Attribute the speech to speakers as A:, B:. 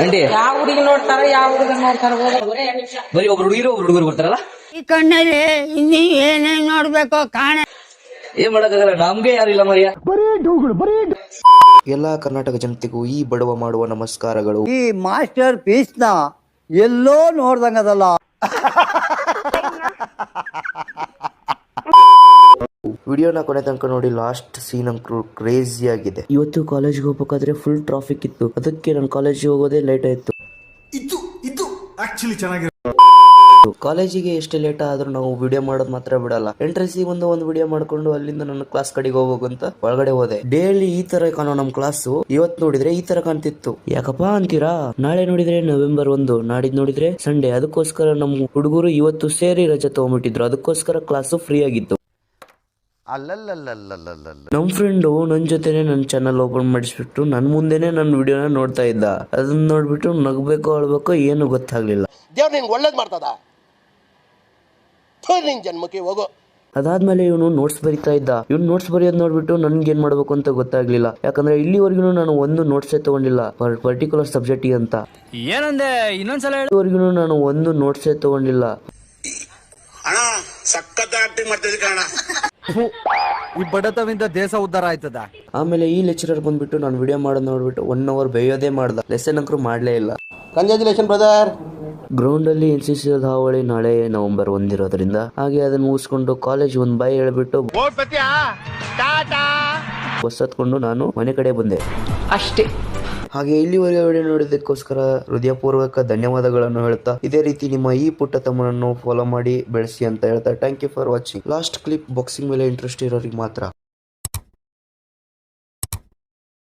A: ಅಂಡಿ
B: ಯಾವ ಹುಡುಗಿ ನೋಡ್ತಾರ ಯಾವ ಹುಡುಗ ನೋಡ್ತಾರ
A: ಬರೀ ಒಬ್ರು ಹುಡುಗರು ಬರ್ತಾರಲ್ಲ.
C: ಈ ಕಣ್ಣಲ್ಲಿ ಇನ್ನೀ ಏನೇನ್ ನೋಡ್ಬೇಕೋ ಕಾಣ.
A: ಏನ್ ಮಾಡಕ್ಕಾಗಲ್ಲ, ನಮ್ಗೆ ಯಾರಿಲ್ಲ ಮರಿಯ.
D: ಎಲ್ಲಾ ಕರ್ನಾಟಕ ಜನತೆಗೂ ಈ ಬಡವ ಮಾಡುವ ನಮಸ್ಕಾರಗಳು.
E: ಈ ಮಾಸ್ಟರ್ ಪೀಸ್ ನ ಎಲ್ಲೋ ನೋಡ್ದಂಗದಲ್ಲ.
D: ವಿಡಿಯೋನ ಕೊನೆ ತನಕ ನೋಡಿ, ಲಾಸ್ಟ್ ಸೀನ್ ಅಂತೂ ಕ್ರೇಜಿ ಆಗಿದೆ. ಇವತ್ತು ಕಾಲೇಜ್ಗೆ ಹೋಗ್ಬೇಕಾದ್ರೆ ಫುಲ್ ಟ್ರಾಫಿಕ್ ಇತ್ತು, ಅದಕ್ಕೆ ನಾನು ಕಾಲೇಜಿಗೆ ಹೋಗೋದೇ ಲೇಟ್ ಆಯ್ತು. ಕಾಲೇಜಿಗೆ ಎಷ್ಟೇ ಲೇಟ್ ಆದ್ರೂ ನಾವು ವಿಡಿಯೋ ಮಾಡೋದು ಮಾತ್ರ ಬಿಡಲ್ಲ. ಎಂಟ್ರೆನ್ಸ್ ಒಂದು ವಿಡಿಯೋ ಮಾಡ್ಕೊಂಡು ಅಲ್ಲಿಂದ ನನ್ನ ಕ್ಲಾಸ್ ಕಡೆಗೆ ಹೋಗ್ಬೇಕು ಅಂತ ಒಳಗಡೆ ಹೋದೆ. ಡೈಲಿ ಈ ತರ ಕಾಣೋ ನಮ್ ಕ್ಲಾಸ್ ಇವತ್ತು ನೋಡಿದ್ರೆ ಈ ತರ ಕಾಣ್ತಿತ್ತು. ಯಾಕಪ್ಪ ಅಂತೀರಾ? ನಾಳೆ ನೋಡಿದ್ರೆ November 1, ನಾಡಿದ್ ನೋಡಿದ್ರೆ ಸಂಡೇ. ಅದಕ್ಕೋಸ್ಕರ ನಮ್ ಹುಡುಗರು ಇವತ್ತು ಸೇರಿ ರಜೆ ತಗೊಂಡ್ಬಿಟ್ಟಿದ್ರು, ಅದಕ್ಕೋಸ್ಕರ ಕ್ಲಾಸ್ ಫ್ರೀ ಆಗಿತ್ತು. ನಮ್ ಫ್ರೆಂಡು ನನ್ ಜೊತೆನೆ ನನ್ ಚಾನಲ್ ಓಪನ್ ಮಾಡಿಸ್ಬಿಟ್ಟು ನನ್ ಮುಂದೆನೆ ನನ್ ವಿಡಿಯೋನ ನೋಡ್ತಾ ಇದ್ದ. ಅದನ್ನ ನೋಡ್ಬಿಟ್ಟು ನಗ್ಬೇಕೋ ಅಳ್ಬೇಕೋ ಏನು ಗೊತ್ತಾಗ್ಲಿಲ್ಲ.
F: ದೇವ್ರು ನಿಂಗೆ ಒಳ್ಳೇದ್ ಮಾಡ್ತದ, ನಿನ್ ಜನ್ಮಕ್ಕೆ ಹೋಗೋ.
D: ಅದಾದ್ಮೇಲೆ ಇವನು ನೋಟ್ಸ್ ಬರೀತಾ ಇದ್ದ. ಇವ್ನು ನೋಟ್ಸ್ ಬರೆಯೋದ್ ನೋಡ್ಬಿಟ್ಟು ನನ್ಗೆ ಏನ್ ಮಾಡ್ಬೇಕು ಅಂತ ಗೊತ್ತಾಗ್ಲಿಲ್ಲ. ಯಾಕಂದ್ರೆ ಇಲ್ಲಿವರೆಗೂ ನಾನು ಒಂದು ನೋಟ್ಸೇ ತಗೊಂಡಿಲ್ಲ ಪರ್ಟಿಕ್ಯುಲರ್ ಸಬ್ಜೆಕ್ಟ್ ಅಂತ.
A: ಏನಂದೆ ಇನ್ನೊಂದ್ಸಲ ಹೇಳಿ.
D: ಇಲ್ಲಿವರೆಗೂ ನಾನು ಒಂದು ನೋಟ್ಸೇ ತಗೊಂಡಿಲ್ಲ.
F: ಅಣ್ಣ ಸಖತ್ ಆಕ್ಟಿಂಗ್ ಮಾಡ್ತಿದ್ದೆ ಕಣ.
E: ಈ ಬಡತವಿಂದ ದೇಶ ಉದ್ಧಾರ ಆಯ್ತದ.
D: ಆಮೇಲೆ ಈ ಲೆಕ್ಚರರ್ ಬಂದ್ಬಿಟ್ಟು ನಾನು ವಿಡಿಯೋ ಮಾಡೋದ್ ನೋಡ್ಬಿಟ್ಟು 1 hour ಬೇಯೋದೇ ಮಾಡ್ದ. ಲೆಸನ್ ಅಂಕರು ಮಾಡ್ಲೇ ಇಲ್ಲ.
F: Congratulation brother.
D: ಗ್ರೌಂಡ್ ಅಲ್ಲಿ NCC ಹಾವಳಿ ನಾಳೆ November 1 ಇರೋದ್ರಿಂದ ಹಾಗೆ ಅದನ್ನ ಮುಗಿಸ್ಕೊಂಡು ಕಾಲೇಜ್ ಒಂದ್ ಬೈ ಹೇಳ್ಬಿಟ್ಟು ಬಸ್ ಹತ್ಕೊಂಡು ನಾನು ಮನೆ ಕಡೆ ಬಂದೆ
B: ಅಷ್ಟೇ.
D: ಹಾಗೆ ಇಲ್ಲಿವರೆಗೆ ವಿಡಿಯೋ ನೋಡಿದ್ದಕ್ಕೋಸ್ಕರ ಹೃದಯಪೂರ್ವಕ ಧನ್ಯವಾದಗಳನ್ನು ಹೇಳ್ತಾ, ಇದೇ ರೀತಿ ನಿಮ್ಮ ಈ ಪುಟ್ಟ ತಮ್ಮನನ್ನು ಫಾಲೋ ಮಾಡಿ ಬೆಳೆಸಿ ಅಂತ ಹೇಳ್ತಾ thank you for watching. Last clip boxing ಮೇಲೆ ಇಂಟ್ರೆಸ್ಟ್ ಇರೋರಿಗೆ ಮಾತ್ರ.